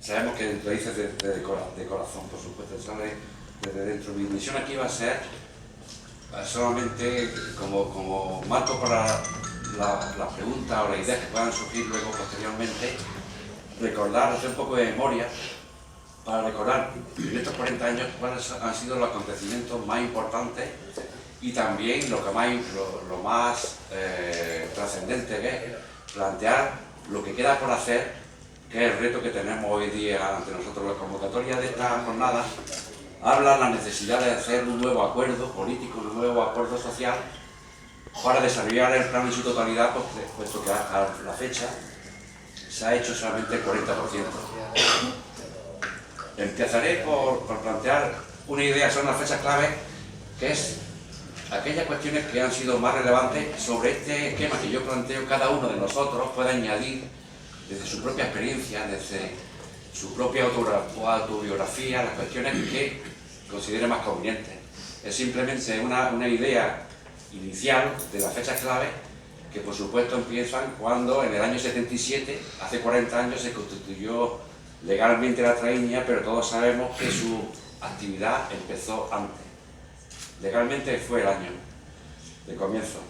sabemos que lo dices de corazón, por supuesto, sale desde dentro. Mi misión aquí va a ser solamente como marco para las preguntas o las ideas que puedan surgir luego posteriormente, recordar, hacer un poco de memoria para recordar en estos 40 años cuáles han sido los acontecimientos más importantes y también lo más trascendente, que es plantear lo que queda por hacer, que es el reto que tenemos hoy día ante nosotros. La convocatoria de esta jornada habla de la necesidad de hacer un nuevo acuerdo político, un nuevo acuerdo social para desarrollar el plan en su totalidad, puesto que a la fecha se ha hecho solamente el 40%. Empezaré por plantear una idea, son las fechas clave, que es aquellas cuestiones que han sido más relevantes sobre este esquema que yo planteo. Cada uno de nosotros puede añadir desde su propia experiencia, desde su propia autobiografía, las cuestiones que considere más convenientes. Es simplemente una idea inicial de las fechas clave que por supuesto empiezan cuando en el año 77, hace 40 años, se constituyó legalmente la traíña, pero todos sabemos que su actividad empezó antes. Legalmente fue el año de comienzo.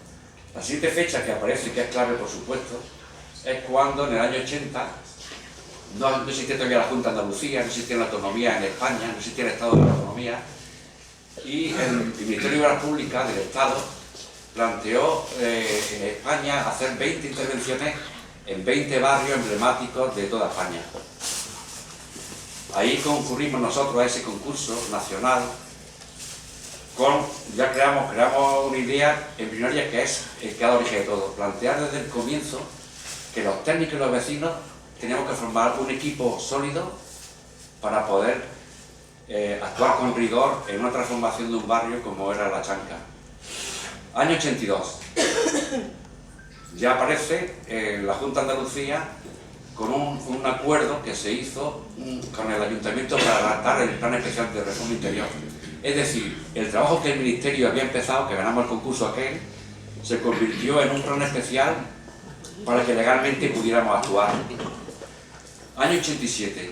La siguiente fecha que aparece, que es clave por supuesto, es cuando en el año 80 no existía todavía la Junta de Andalucía, no existía la autonomía en España, no existía el Estado de la autonomía, y el Ministerio de Obras Públicas del Estado planteó en España hacer 20 intervenciones en 20 barrios emblemáticos de toda España. Ahí concurrimos nosotros a ese concurso nacional ya creamos una idea embrionaria que es el que da origen de todo. Plantear desde el comienzo que los técnicos y los vecinos teníamos que formar un equipo sólido para poder actuar con rigor en una transformación de un barrio como era La Chanca. Año 82. Ya aparece la Junta de Andalucía con un acuerdo que se hizo con el Ayuntamiento para adaptar el Plan Especial de Reforma Interior. Es decir, el trabajo que el Ministerio había empezado, que ganamos el concurso aquel, se convirtió en un plan especial para que legalmente pudiéramos actuar. Año 87.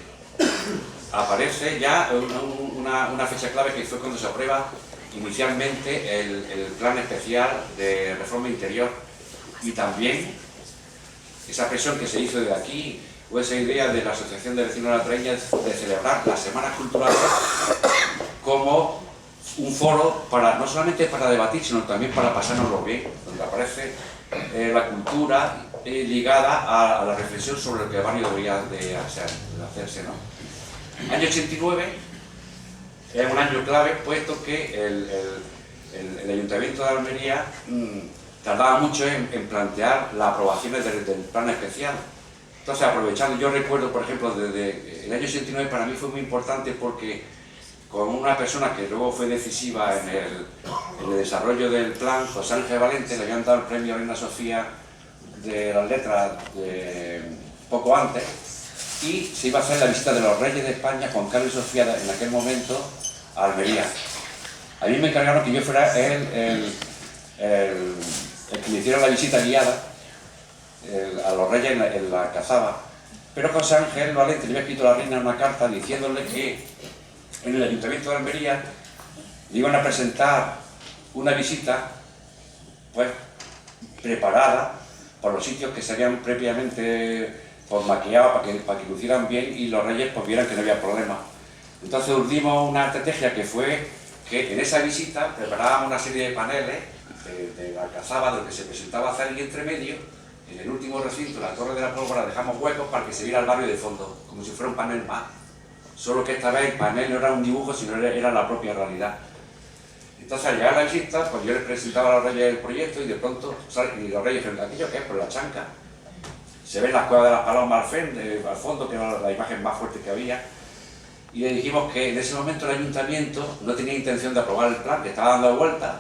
Aparece ya una fecha clave que fue cuando se aprueba inicialmente el Plan Especial de Reforma Interior, y también esa presión que se hizo de aquí, o esa idea de la Asociación de Vecinos de la Traíña de celebrar las Semanas Culturales como un foro no solamente para debatir, sino también para pasárnoslo bien, donde aparece la cultura ligada a la reflexión sobre lo que el barrio debería de hacerse, ¿no? Año 89 es un año clave, puesto que el Ayuntamiento de Almería tardaba mucho en plantear las aprobaciones del plan especial. Entonces, aprovechando, yo recuerdo, por ejemplo, desde el año 89 para mí fue muy importante porque con una persona que luego fue decisiva en el desarrollo del plan, José Ángel Valente, le habían dado el premio Reina Sofía de las Letras poco antes, y se iba a hacer la visita de los Reyes de España, Juan Carlos y Sofía, en aquel momento, a Almería. A mí me encargaron que yo fuera el que me hiciera la visita guiada a los Reyes en la Cazaba, pero José Ángel Valente le había escrito a la reina una carta diciéndole que en el Ayuntamiento de Almería le iban a presentar una visita pues preparada por los sitios que se habían previamente maquillado para que lucieran bien, y los Reyes pues vieran que no había problema. Entonces urdimos una estrategia que fue que en esa visita preparábamos una serie de paneles de la Cazaba, donde se presentaba Zalí, y entre medio, en el último recinto, la Torre de la Pólvora, dejamos huecos para que se viera el barrio de fondo, como si fuera un panel más. Solo que esta vez el panel no era un dibujo, sino era la propia realidad. Entonces, al llegar a la visita, pues yo les presentaba a los Reyes el proyecto, y de pronto, y los Reyes dijeron, ¿aquello qué es? Pues La Chanca. Se ven las cuevas de las Palomas al fondo, que era la imagen más fuerte que había, y le dijimos que en ese momento el Ayuntamiento no tenía intención de aprobar el plan, que estaba dando vueltas.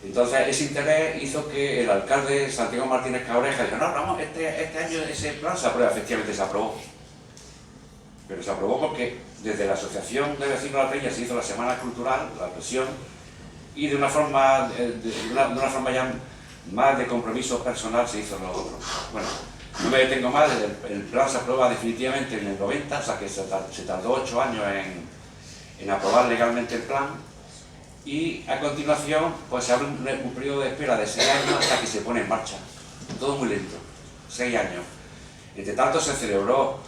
Entonces ese interés hizo que el alcalde Santiago Martínez Cabreja dijo, no, vamos, este año ese plan se aprueba. Efectivamente se aprobó, pero se aprobó porque desde la Asociación de Vecinos de la Traíña se hizo la Semana Cultural, la presión, y de una forma ya más de compromiso personal se hizo lo otro. Bueno, No me detengo más, el plan se aprueba definitivamente en el 90, o sea que se tardó 8 años en aprobar legalmente el plan, y a continuación pues se abre un periodo de espera de 6 años hasta que se pone en marcha. Todo muy lento, 6 años. Entre tanto se celebró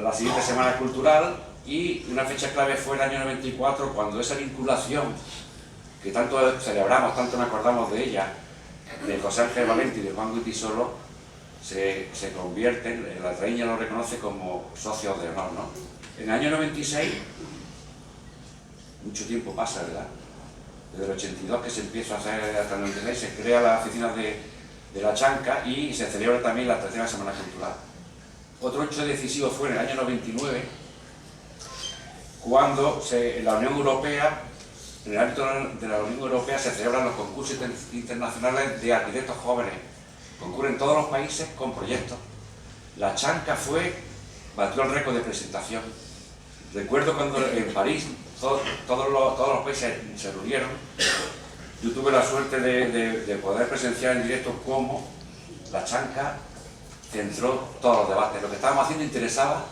la siguiente Semana Cultural, y una fecha clave fue el año 94, cuando esa vinculación que tanto celebramos, tanto nos acordamos de ella, de José Ángel Valente y de Juan Goytisolo, se convierten, la Traíña lo reconoce como socios de honor, ¿no? En el año 96, mucho tiempo pasa, ¿verdad? Desde el 82 que se empieza a hacer hasta el 96, se crea la oficina de la Chanca y se celebra también la tercera Semana Cultural. Otro hecho decisivo fue en el año 99, cuando en la Unión Europea, en el ámbito de la Unión Europea, se celebran los concursos internacionales de arquitectos jóvenes. Concurren todos los países con proyectos. La Chanca batió el récord de presentación. Recuerdo cuando en París todos los países se reunieron. Yo tuve la suerte de poder presenciar en directo cómo la Chanca centró todos los debates. Lo que estábamos haciendo interesaba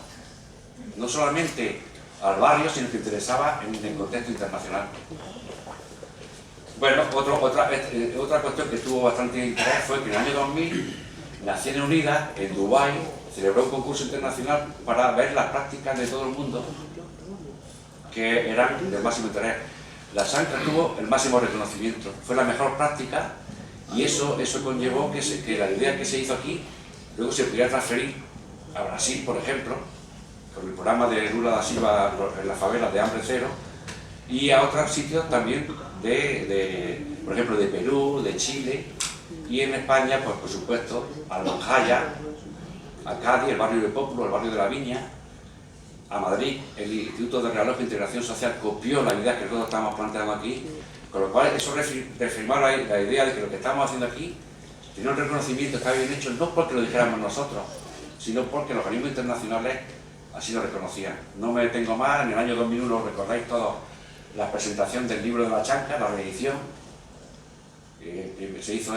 no solamente al barrio, sino que interesaba en el contexto internacional. Bueno, otra cuestión que tuvo bastante interés fue que en el año 2000 Naciones Unidas, en Dubái, celebró un concurso internacional para ver las prácticas de todo el mundo que eran del máximo interés. La Chanca tuvo el máximo reconocimiento, fue la mejor práctica, y eso conllevó que la idea que se hizo aquí luego se pudiera transferir a Brasil, por ejemplo, con el programa de Lula da Silva en las favelas de Hambre Cero, y a otros sitios también por ejemplo, de Perú, de Chile, y en España, pues por supuesto, a Monjaya, a Cádiz, el barrio de Pópulo, el barrio de la Viña, a Madrid, el Instituto de Realojo e Integración Social copió la idea que nosotros estamos planteando aquí, con lo cual eso reafirmaba la idea de que lo que estamos haciendo aquí tenía un reconocimiento, estaba bien hecho, no porque lo dijéramos nosotros, sino porque los organismos internacionales así lo reconocían. No me detengo más, en el año 2001 recordáis todos la presentación del libro de la Chanca, la reedición, se hizo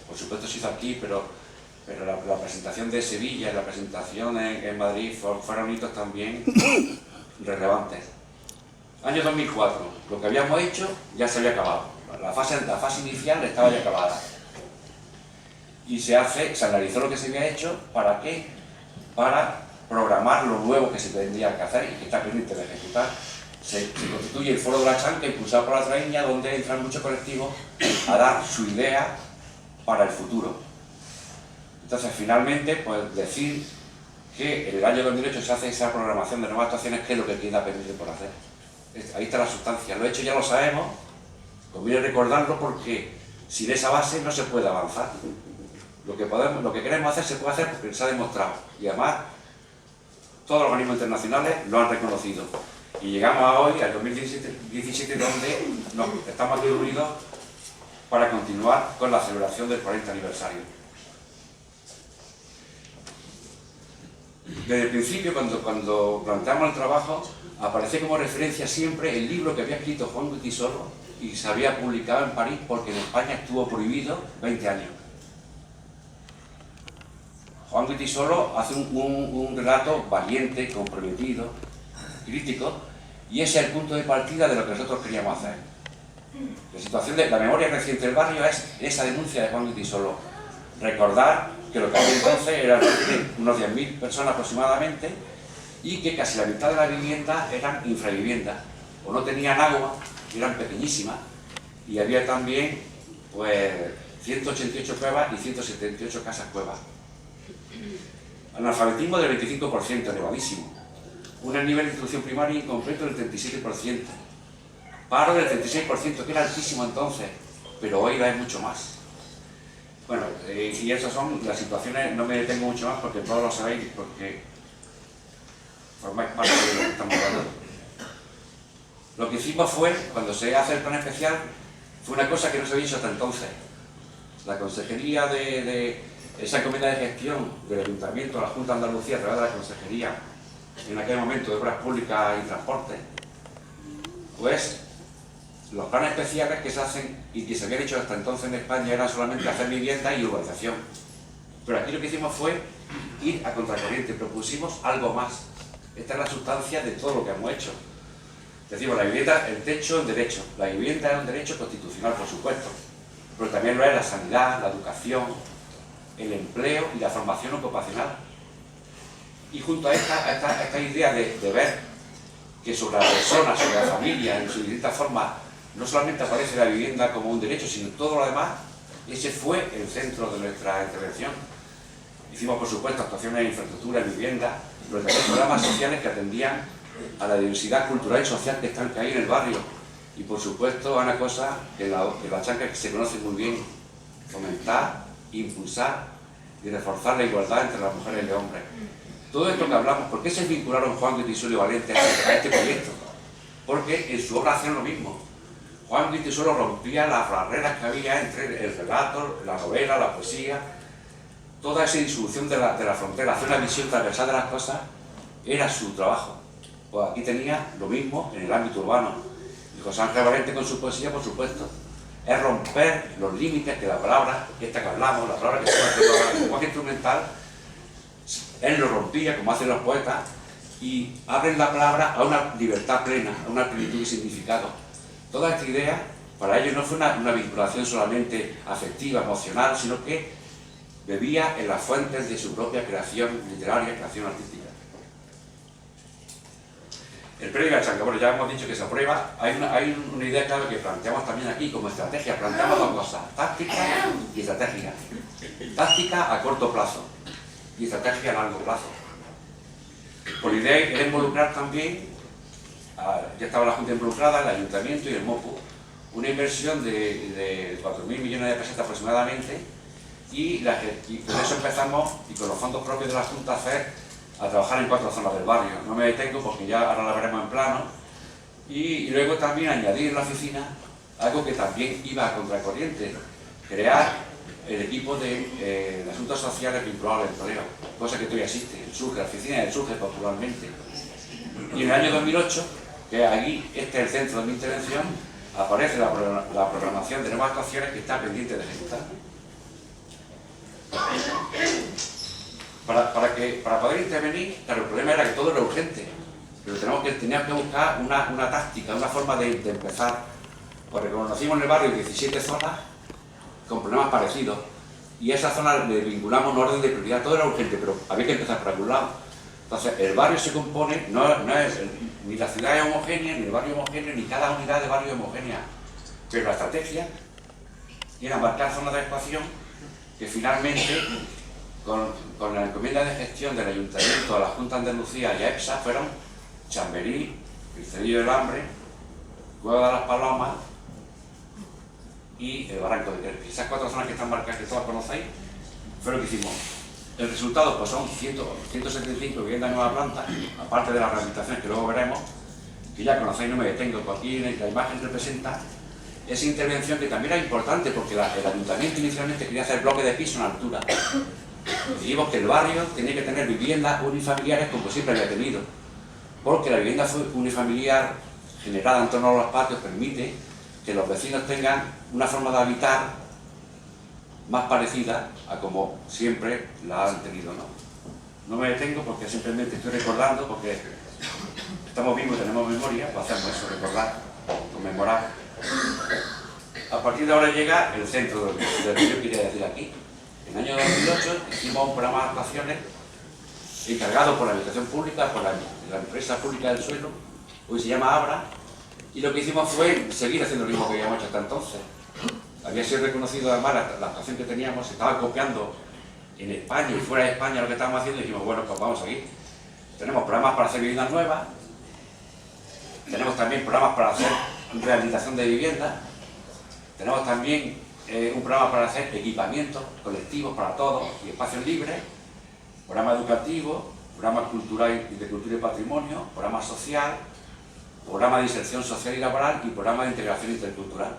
por supuesto se hizo aquí, pero la presentación de Sevilla y la presentación en Madrid fueron hitos también relevantes. Año 2004, lo que habíamos hecho ya se había acabado, la fase inicial estaba ya acabada, y se analizó lo que se había hecho. ¿Para qué? Para programar lo nuevo que se tendría que hacer y que está pendiente de ejecutar. Se constituye el Foro de la Chanca, impulsado por la Traíña, donde entran muchos colectivos a dar su idea para el futuro. Entonces, finalmente, pues decir que en el año 2008 se hace esa programación de nuevas actuaciones, que es lo que queda pendiente por hacer. Ahí está la sustancia. Lo hecho ya lo sabemos, conviene recordarlo, porque sin esa base no se puede avanzar. Lo que queremos hacer se puede hacer porque se ha demostrado, y además todos los organismos internacionales lo han reconocido. Y llegamos a hoy, al 2017, donde estamos aquí reunidos para continuar con la celebración del 40 aniversario. Desde el principio, cuando planteamos el trabajo, aparece como referencia siempre el libro que había escrito Juan Goytisolo y se había publicado en París, porque en España estuvo prohibido 20 años. Juan Goytisolo hace un relato valiente, comprometido, crítico, y ese es el punto de partida de lo que nosotros queríamos hacer. La situación de la memoria reciente del barrio es esa denuncia de Juan Goytisolo. Recordar que lo que había entonces eran unos 10.000 personas aproximadamente, y que casi la mitad de las viviendas eran infraviviendas, o no tenían agua, y eran pequeñísimas, y había también pues 188 cuevas y 178 casas cuevas. Analfabetismo del 25%, elevadísimo. Un nivel de instrucción primaria incompleto del 37%. Paro del 36%, que era altísimo entonces, pero hoy es mucho más. Bueno, y esas son las situaciones, no me detengo mucho más porque todos lo sabéis, porque formáis parte de lo que estamos hablando. Lo que hicimos fue, cuando se hace el plan especial, fue una cosa que no se había hecho hasta entonces. La Consejería de esa encomienda de gestión del Ayuntamiento, la Junta de Andalucía, a través de la Consejería, en aquel momento de Obras Públicas y Transporte, pues los planes especiales que se hacen y que se habían hecho hasta entonces en España eran solamente hacer vivienda y urbanización. Pero aquí lo que hicimos fue ir a contracorriente, propusimos algo más. Esta es la sustancia de todo lo que hemos hecho. Decimos, la vivienda, el techo es un derecho. La vivienda es un derecho constitucional, por supuesto, pero también lo es la sanidad, la educación, el empleo y la formación ocupacional. Y junto a esta idea de ver que sobre la persona, sobre la familia, en sus distintas formas, no solamente aparece la vivienda como un derecho, sino todo lo demás, ese fue el centro de nuestra intervención. Hicimos, por supuesto, actuaciones en infraestructura, en vivienda, pero también programas sociales que atendían a la diversidad cultural y social que están ahí en el barrio. Y, por supuesto, a una cosa que la chanca que se conoce muy bien, fomentar, impulsar y reforzar la igualdad entre las mujeres y los hombres. Todo esto que hablamos, ¿por qué se vincularon Juan Guitisuelo y Valente a este proyecto? Porque en su obra hacían lo mismo. Juan Guitisuelo rompía las barreras que había entre el relato, la novela, la poesía, toda esa disolución de la frontera, hacer una visión transversal de las cosas, era su trabajo. Pues aquí tenía lo mismo en el ámbito urbano. Y José Ángel Valente con su poesía, por supuesto, es romper los límites que la palabra, esta que hablamos, la palabra que se llama el lenguaje instrumental, él lo rompía, como hacen los poetas, y abren la palabra a una libertad plena, a una plenitud de significado. Toda esta idea, para ellos no fue una vinculación solamente afectiva, emocional, sino que bebía en las fuentes de su propia creación literaria, creación artística. El premio de la chanca, bueno, ya hemos dicho que se aprueba. Hay una idea clave que planteamos también aquí como estrategia. Planteamos dos cosas, táctica y estratégica. Táctica a corto plazo y estrategia a largo plazo. Por la idea era involucrar también, ya estaba la Junta involucrada, el Ayuntamiento y el MOPU, una inversión de 4.000 millones de pesetas aproximadamente, y con eso empezamos, y con los fondos propios de la Junta, a trabajar en 4 zonas del barrio. No me detengo porque ya ahora la veremos en plano. Y luego también añadir en la oficina algo que también iba a contracorriente, crear el equipo de asuntos sociales vinculados al empleo, cosa que todavía existe, el SUGE, la oficina del SUGE popularmente. Y en el año 2008, que aquí este es el centro de mi intervención, aparece la programación de nuevas actuaciones que está pendiente de ejecutar. Para poder intervenir, claro, el problema era que todo era urgente, pero teníamos que buscar una táctica, una forma de empezar, porque conocimos en el barrio 17 zonas con problemas parecidos, y a esas zonas le vinculamos un orden de prioridad. Todo era urgente, pero había que empezar por algún lado. Entonces, el barrio se compone, ni la ciudad es homogénea, ni el barrio es homogéneo, ni cada unidad de barrio es homogénea, pero la estrategia era marcar zonas de actuación que finalmente, con la encomienda de gestión del Ayuntamiento, a la Junta de Andalucía y a EPSA, fueron Chamberí, el Cedillo del Hambre, Cueva de las Palomas y el Barranco de Querpi. Esas 4 zonas que están marcadas, que todas conocéis, fue lo que hicimos. El resultado pues son 175 viviendas de nueva planta, aparte de las rehabilitaciones que luego veremos, que ya conocéis, no me detengo, porque aquí la imagen representa esa intervención que también era importante, porque el Ayuntamiento inicialmente quería hacer bloques de piso en altura. Decidimos que el barrio tenía que tener viviendas unifamiliares como siempre había tenido, porque la vivienda unifamiliar generada en torno a los patios permite que los vecinos tengan una forma de habitar más parecida a como siempre la han tenido, ¿no? No me detengo porque simplemente estoy recordando, porque estamos vivos y tenemos memoria, pues hacemos eso, recordar, conmemorar. A partir de ahora llega el centro de lo que yo quería decir aquí. En el año 2008 hicimos un programa de actuaciones encargado por la Administración Pública, por la empresa pública del suelo, hoy se llama Abra, y lo que hicimos fue seguir haciendo lo mismo que habíamos hecho hasta entonces. Había sido reconocido además la actuación que teníamos, se estaba copiando en España y fuera de España lo que estábamos haciendo, y dijimos, bueno, pues vamos a seguir. Tenemos programas para hacer viviendas nuevas, tenemos también programas para hacer rehabilitación de viviendas, tenemos también un programa para hacer equipamientos colectivos para todos y espacios libres, programa educativo, programa cultural y de cultura y patrimonio, programa social, programa de inserción social y laboral y programa de integración intercultural.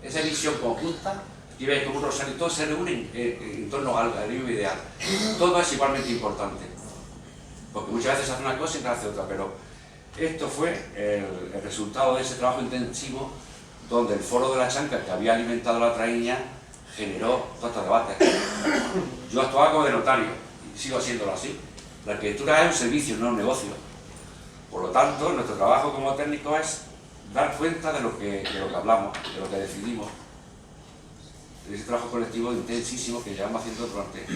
Esa visión conjunta, y veis como un rosario, todos se reúnen en torno al mismo ideal. Todo es igualmente importante, porque muchas veces se hace una cosa y se hace otra, pero esto fue el resultado de ese trabajo intensivo, donde el Foro de la Chanca, que había alimentado la traíña, generó todos estos debates. Yo actuaba como de notario y sigo haciéndolo así. La arquitectura es un servicio, no un negocio. Por lo tanto, nuestro trabajo como técnico es dar cuenta de lo que hablamos, de lo que decidimos. De ese trabajo colectivo intensísimo que llevamos haciendo durante...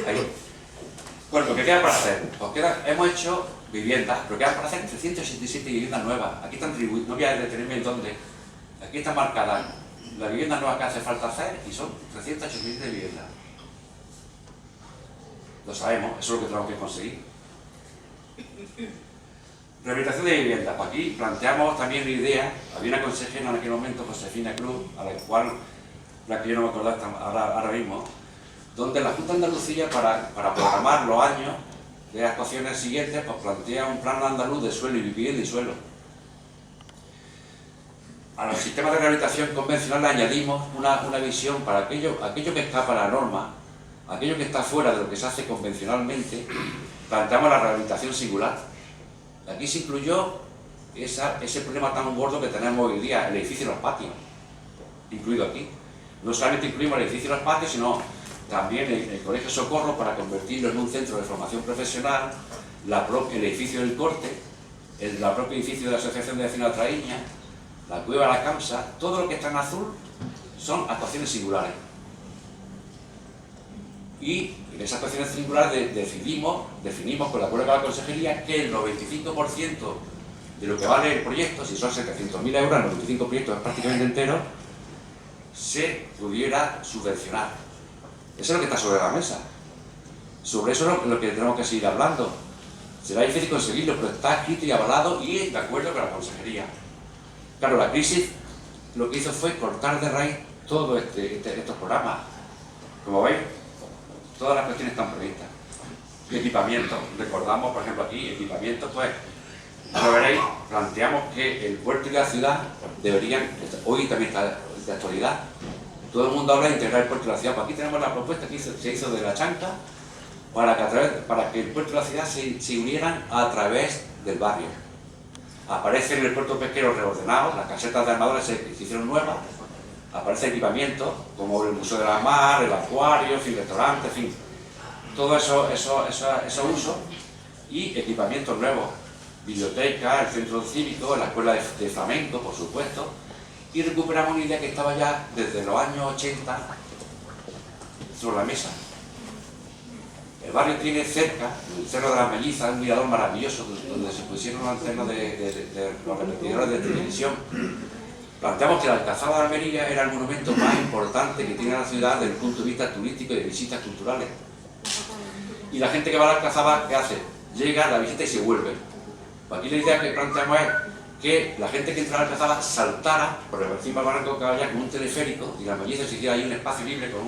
Ahí. Bueno, lo que queda por hacer, hemos hecho viviendas, pero quedan por hacer 387 viviendas nuevas. Aquí están atribuidas, no voy a detenerme en dónde. Aquí están marcadas las viviendas nuevas que hace falta hacer y son 387 viviendas. Lo sabemos, eso es lo que tenemos que conseguir. Rehabilitación de viviendas. Pues aquí planteamos también una idea. Había una consejera en aquel momento, Josefina Cruz, a la cual, la que yo no me acuerdo ahora mismo, donde la Junta de Andalucía, para programar los años de las actuaciones siguientes, pues plantea un plan andaluz de suelo y vivienda y suelo. A los sistemas de rehabilitación convencional le añadimos una visión para aquello que escapa a la norma, aquello que está fuera de lo que se hace convencionalmente. Planteamos la rehabilitación singular. Aquí se incluyó ese problema tan gordo que tenemos hoy día, el edificio y los patios, incluido aquí. No solamente incluimos el edificio y los patios, sino también el Colegio Socorro para convertirlo en un centro de formación profesional, el edificio del Corte, el propio edificio de la Asociación de Vecinos de Traíña, la Cueva de la Camsa. Todo lo que está en azul son actuaciones singulares. Y en esas actuaciones singulares definimos con la acuerdo con la Consejería que el 95% de lo que vale el proyecto, si son 700.000 euros, el 95% es prácticamente entero, se pudiera subvencionar. Eso es lo que está sobre la mesa. Sobre eso es lo que tenemos que seguir hablando. Será difícil conseguirlo, pero está escrito y avalado y de acuerdo con la Consejería. Claro, la crisis lo que hizo fue cortar de raíz todos estos programas. Como veis, todas las cuestiones están previstas. Equipamiento. Recordamos, por ejemplo, aquí, equipamiento, pues, como veréis, planteamos que el puerto y la ciudad deberían, hoy también está de actualidad, todo el mundo habla de integrar el puerto y la ciudad. Pues aquí tenemos la propuesta que se hizo de la Chanca para que el puerto y la ciudad se unieran a través del barrio. Aparecen en el puerto pesquero reordenados, las casetas de armadores se hicieron nuevas, aparece equipamiento como el Museo de la Mar, el acuario, en fin, restaurante, en fin, todo eso usos y equipamientos nuevos, biblioteca, el centro cívico, la escuela de flamenco, por supuesto, y recuperamos una idea que estaba ya desde los años 80 sobre la mesa. El barrio tiene cerca, el Cerro de las Mellizas, un mirador maravilloso donde se pusieron una antena de los repetidores de televisión. Planteamos que la Alcazaba de Almería era el monumento más importante que tiene la ciudad desde el punto de vista turístico y de visitas culturales. Y la gente que va a la Alcazaba, ¿qué hace? Llega, la visita y se vuelve. Aquí la idea que planteamos es que la gente que entra a la Alcazaba saltara por encima del barranco de Caballa con un teleférico y la Mellizas se hiciera ahí un espacio libre con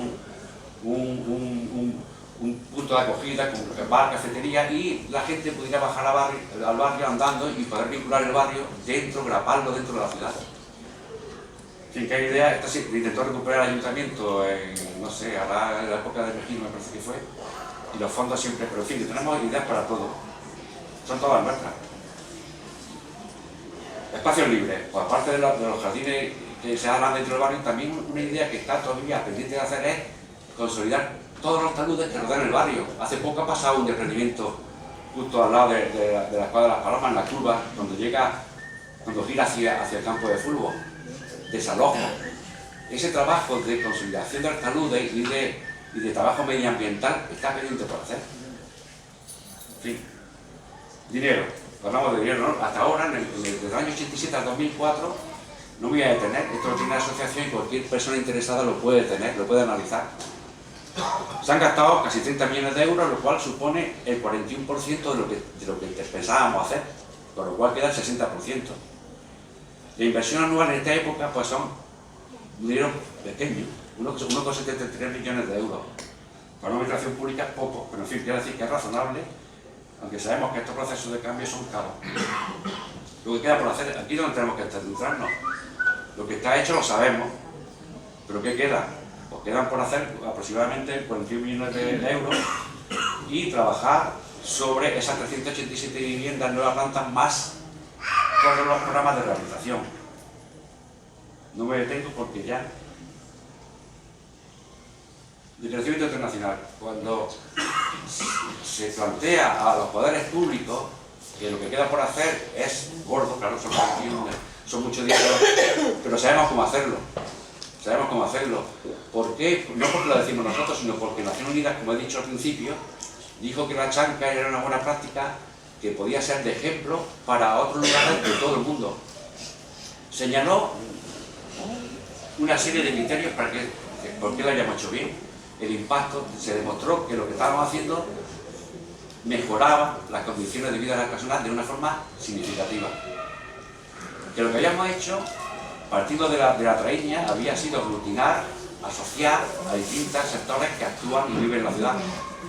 un punto de acogida, con bar, cafetería, y la gente pudiera bajar al barrio andando y poder vincular el barrio dentro, graparlo dentro de la ciudad. En fin, qué idea. Esta sí, intentó recuperar el ayuntamiento en, no sé, ahora en la época de Mejino me parece que fue, y los fondos siempre, pero en fin, tenemos ideas para todo. Son todas nuestras. Espacios libres, pues aparte de los jardines que se hagan dentro del barrio, también una idea que está todavía pendiente de hacer es consolidar todos los taludes que rodean el barrio. Hace poco ha pasado un desprendimiento justo al lado de la Escuadra de las Palomas, en la curva, cuando gira hacia el campo de fútbol. Desalojo. Ese trabajo de consolidación de los taludes y de trabajo medioambiental está pendiente por hacer. En fin. Dinero. Hablamos de dinero, ¿no? Hasta ahora, desde el año 87 al 2004, no me voy a detener. Esto lo tiene la asociación y cualquier persona interesada lo puede tener, lo puede analizar. Se han gastado casi 30 millones de euros, lo cual supone el 41% de lo que pensábamos hacer, con lo cual queda el 60%. La inversión anual en esta época pues son un dinero pequeño, 1,73 millones de euros. Para una administración pública es poco, pero en fin, quiero decir que es razonable, aunque sabemos que estos procesos de cambio son caros. Lo que queda por hacer, aquí es donde tenemos que centrarnos. Lo que está hecho lo sabemos, pero ¿qué queda? Pues quedan por hacer aproximadamente 41 millones de euros y trabajar sobre esas 387 viviendas nuevas plantas más todos los programas de rehabilitación. No me detengo porque ya... Reconocimiento internacional. Cuando se plantea a los poderes públicos que lo que queda por hacer es gordo, claro, son muchos días, pero sabemos cómo hacerlo. Sabemos cómo hacerlo. ¿Por qué? No porque lo decimos nosotros, sino porque Naciones Unidas, como he dicho al principio, dijo que la chanca era una buena práctica que podía ser de ejemplo para otros lugares de todo el mundo. Señaló una serie de criterios para que, por qué lo hayamos hecho bien. El impacto, se demostró que lo que estábamos haciendo mejoraba las condiciones de vida de las personas de una forma significativa. Que lo que habíamos hecho, partiendo de la traíña, había sido aglutinar, asociar a distintos sectores que actúan y viven en la ciudad.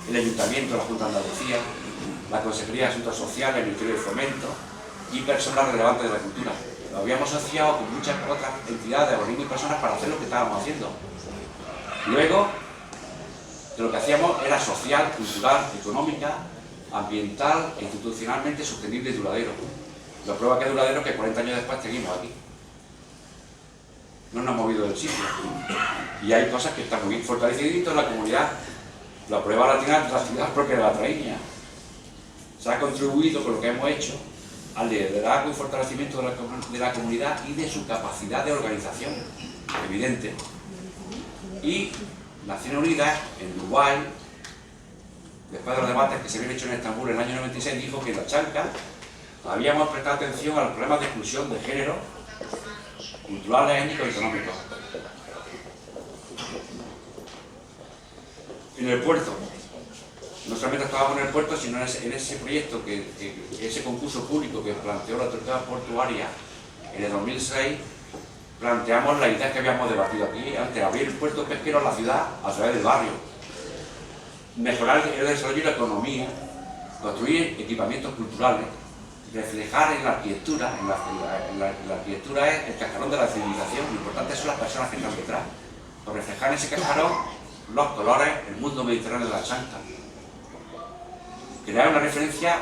El Ayuntamiento, la Junta de Andalucía, la Consejería de Asuntos Sociales, el Ministerio de Fomento y personas relevantes de la cultura. Lo habíamos asociado con muchas otras entidades, organismos y personas para hacer lo que estábamos haciendo. Luego, lo que hacíamos era social, cultural, económica, ambiental e institucionalmente sostenible y duradero. La prueba que es duradero es que 40 años después seguimos aquí. No nos hemos movido del sitio. Y hay cosas que están muy bien. Fortalecimiento de la comunidad. La prueba la tiene la ciudad propia de la traíña. Se ha contribuido con lo que hemos hecho al liderazgo y fortalecimiento de la comunidad y de su capacidad de organización. Evidente. Y Naciones Unidas, en Dubái, después de los debates que se habían hecho en Estambul en el año 96, dijo que en la chanca habíamos prestado atención a los problemas de exclusión de género, culturales, étnicos y económicos. En el puerto, no solamente estábamos en el puerto, sino en ese proyecto, ese concurso público que planteó la autoridad portuaria en el 2006, planteamos la idea que habíamos debatido aquí, antes, abrir el puerto pesquero a la ciudad a través del barrio, mejorar el desarrollo y la economía, construir equipamientos culturales, reflejar en la arquitectura, la arquitectura es el cascarón de la civilización, lo importante son las personas que están detrás, por reflejar en ese cascarón los colores, el mundo mediterráneo de la chanca, crear una referencia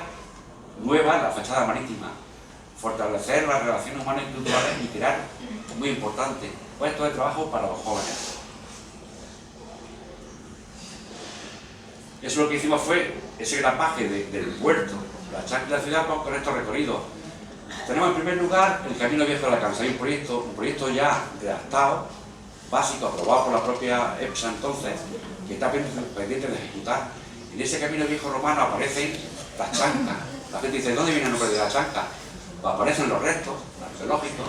nueva en la fachada marítima, fortalecer las relaciones humanas y culturales y crear, muy importante, puestos de trabajo para los jóvenes. Eso lo que hicimos fue ese grapaje del puerto, la chanca de la ciudad con estos recorridos. Tenemos en primer lugar el Camino Viejo de la Cansa, un proyecto ya redactado, básico, aprobado por la propia EPSA entonces, que está pendiente de ejecutar. En ese Camino Viejo romano aparecen las chancas. La gente dice, ¿dónde viene el nombre de la chanca? Pues aparecen los restos arqueológicos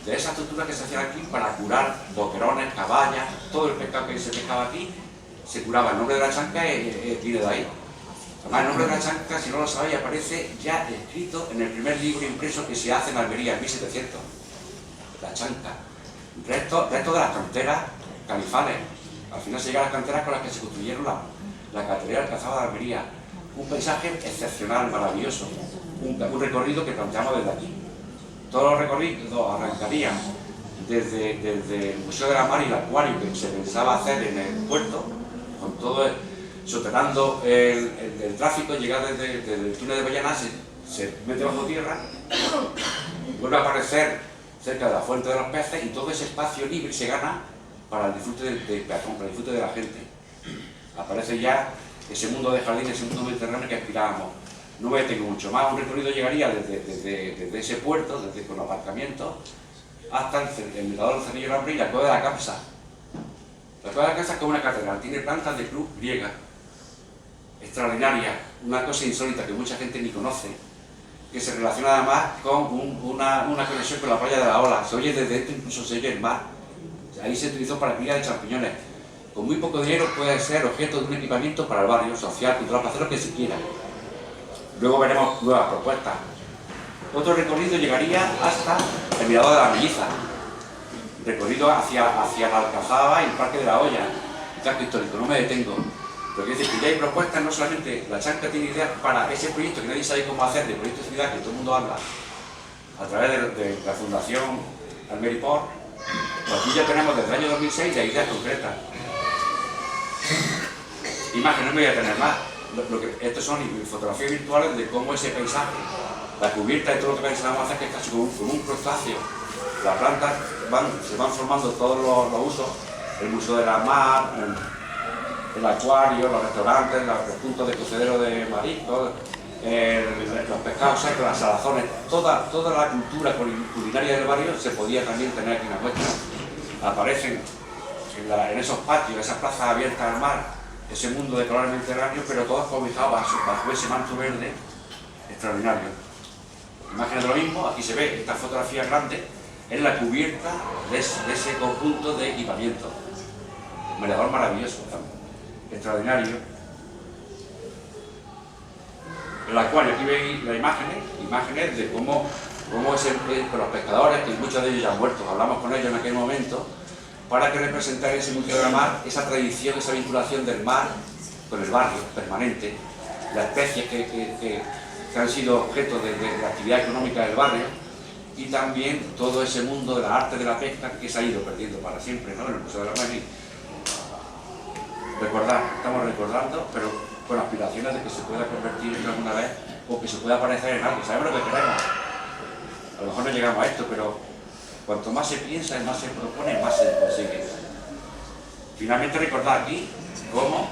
de esa estructura que se hacía aquí para curar boquerones, caballas, todo el pescado que se pescaba aquí se curaba. El nombre de la chanca viene de ahí. Además, el nombre de la chanca, si no lo sabéis, aparece ya escrito en el primer libro impreso que se hace en Almería en 1700. La chanca. Resto de las canteras califales. Al final se llega a las canteras con las que se construyeron la Catedral Alcazaba de Almería. Un paisaje excepcional, maravilloso. Un recorrido que planteamos desde aquí. Todos los recorridos arrancarían desde el Museo de la Mar y el acuario que se pensaba hacer en el puerto, con todo soterrando el tráfico, llegar desde el túnel de Bayaná, se mete bajo tierra, vuelve a aparecer cerca de la fuente de los peces y todo ese espacio libre se gana para el disfrute del peatón, para el disfrute de la gente. Aparece ya ese mundo de jardín, ese mundo mediterráneo que aspirábamos. No me detengo mucho más, un recorrido llegaría desde ese puerto, con aparcamientos, hasta el mirador del Cerrillo del Hambre y la Cueva de la Cansa. La Cueva de la Cansa es como una catedral, tiene plantas de cruz griega, extraordinaria, una cosa insólita que mucha gente ni conoce, que se relaciona además con una conexión con la playa de la Ola. Se oye desde esto, incluso se oye el mar. Ahí se utilizó para cría de champiñones. Con muy poco dinero puede ser objeto de un equipamiento para el barrio, social, cultural, para hacer lo que se quiera. Luego veremos nuevas propuestas. Otro recorrido llegaría hasta el mirador de la Melliza, recorrido hacia la Alcazaba y el Parque de la Olla, el casco histórico. No me detengo. Pero quiere decir que ya hay propuestas, no solamente la chanca tiene ideas para ese proyecto que nadie sabe cómo hacer, de proyecto de ciudad que todo el mundo habla, a través de la Fundación Almeriport. Pues aquí ya tenemos desde el año 2006 ya ideas concretas. Imágenes, no me voy a tener más. Estos son fotografías virtuales de cómo ese paisaje, la cubierta y todo lo que pensábamos hacer, que es casi como un crustáceo, la planta se van formando todos los usos, el museo de la mar, el acuario, los restaurantes, los puntos de cocedero de mariscos, los pescados secos, las salazones, toda la cultura culinaria del barrio se podía también tener aquí en la muestra. Aparecen en esos patios, esas plazas abiertas al mar, ese mundo de color mediterráneo, pero todos cobijados bajo ese manto verde extraordinario. Imágenes de lo mismo, aquí se ve esta fotografía grande, es la cubierta de ese conjunto de equipamiento. Un mirador maravilloso, extraordinario. El acuario, aquí veis las imágenes de cómo con los pescadores, que muchos de ellos ya han muerto, hablamos con ellos en aquel momento, para que representara ese museo de la mar, esa tradición, esa vinculación del mar con el barrio permanente, las especies que han sido objeto de la actividad económica del barrio, y también todo ese mundo de la arte de la pesca que se ha ido perdiendo para siempre, ¿no? En el Museo de la Mar. Estamos recordando, pero con aspiraciones de que se pueda convertir en alguna vez, o que se pueda aparecer en algo. Sabemos lo que queremos. A lo mejor no llegamos a esto, pero cuanto más se piensa y más se propone, más se consigue. Finalmente recordar aquí cómo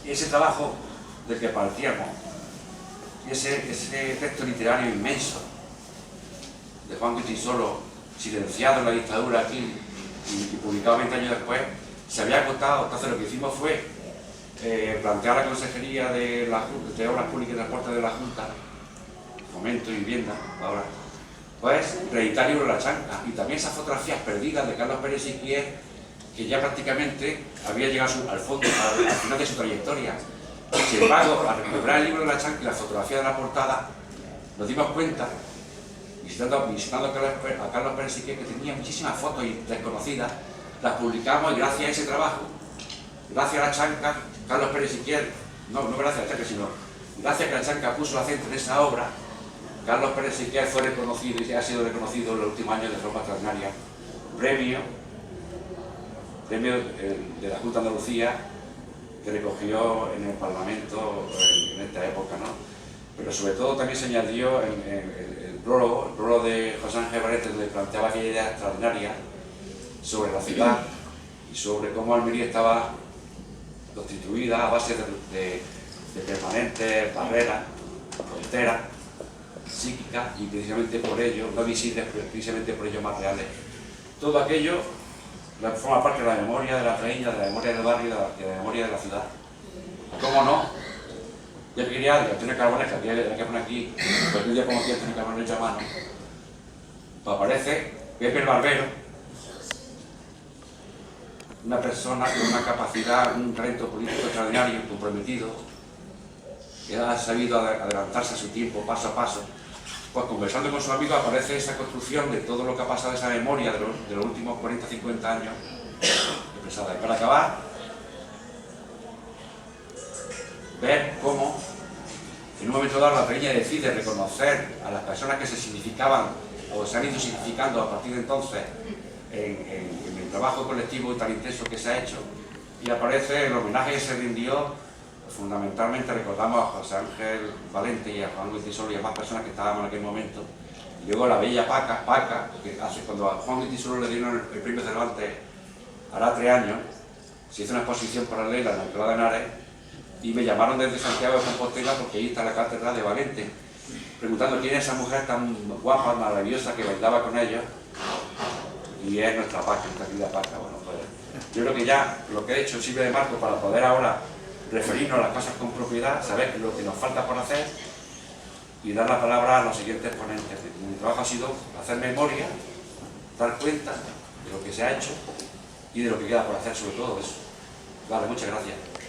ese trabajo del que partíamos, ese texto literario inmenso de Juan Goytisolo, silenciado en la dictadura aquí y publicado 20 años después, se había agotado. Entonces lo que hicimos fue plantear a la Consejería de Obras Públicas y Transporte de la Junta, Fomento y Vivienda, ahora, pues reeditar el libro La Chanca, y también esas fotografías perdidas de Carlos Pérez Siquier, que ya prácticamente había llegado al fondo, al final de su trayectoria. Sin embargo, al recuperar el libro de La Chanca y la fotografía de la portada, nos dimos cuenta, visitando a Carlos Pérez Siquier, que tenía muchísimas fotos desconocidas, las publicamos, y gracias a ese trabajo, gracias a La Chanca, Carlos Pérez Siquier, no gracias a La Chanca, sino gracias a que La Chanca puso el acento en esa obra, Carlos Pérez Siquier fue reconocido y ha sido reconocido en los últimos años de forma extraordinaria. Premio de la Junta de Andalucía, que recogió en el Parlamento en esta época, ¿no? Pero sobre todo también se añadió el prólogo de José Ángel Barrete, donde planteaba aquella idea extraordinaria sobre la ciudad y sobre cómo Almería estaba constituida a base de permanentes barreras, fronteras, psíquicas, y precisamente por ello, no visibles, pero precisamente por ello más reales. Todo aquello forma parte de la memoria de la reina, de la memoria del barrio, de la memoria de la ciudad. ¿Cómo no? Yo quería de Antonio Carbonell, que había que poner aquí, porque un día como aquí Antonio Carbonell hecho a mano, pues aparece Pepe el Barbero, una persona con una capacidad, un talento político extraordinario, comprometido, que ha sabido adelantarse a su tiempo, paso a paso. Pues conversando con sus amigos aparece esa construcción de todo lo que ha pasado, esa memoria de los últimos 40-50 años expresada. Y para acabar, ver cómo en un momento dado la peña decide reconocer a las personas que se significaban o se han ido significando a partir de entonces en el trabajo colectivo tan intenso que se ha hecho, y aparece el homenaje que se rindió. Fundamentalmente recordamos a José Ángel Valente y a Juan Goytisolo y a más personas que estábamos en aquel momento. Y luego la bella Paca, que cuando a Juan Goytisolo le dieron el premio Cervantes hará 3 años, se hizo una exposición paralela en la Alcalá de Henares, y me llamaron desde Santiago de Compostela, porque ahí está la cátedra de Valente, preguntando quién es esa mujer tan guapa, maravillosa, que bailaba con ellos, y es nuestra Paca, nuestra querida Paca. Bueno, pues yo creo que ya lo que he hecho sirve de marco para poder ahora referirnos a las cosas con propiedad, saber lo que nos falta por hacer y dar la palabra a los siguientes ponentes. Mi trabajo ha sido hacer memoria, dar cuenta de lo que se ha hecho y de lo que queda por hacer, sobre todo eso. Vale, muchas gracias.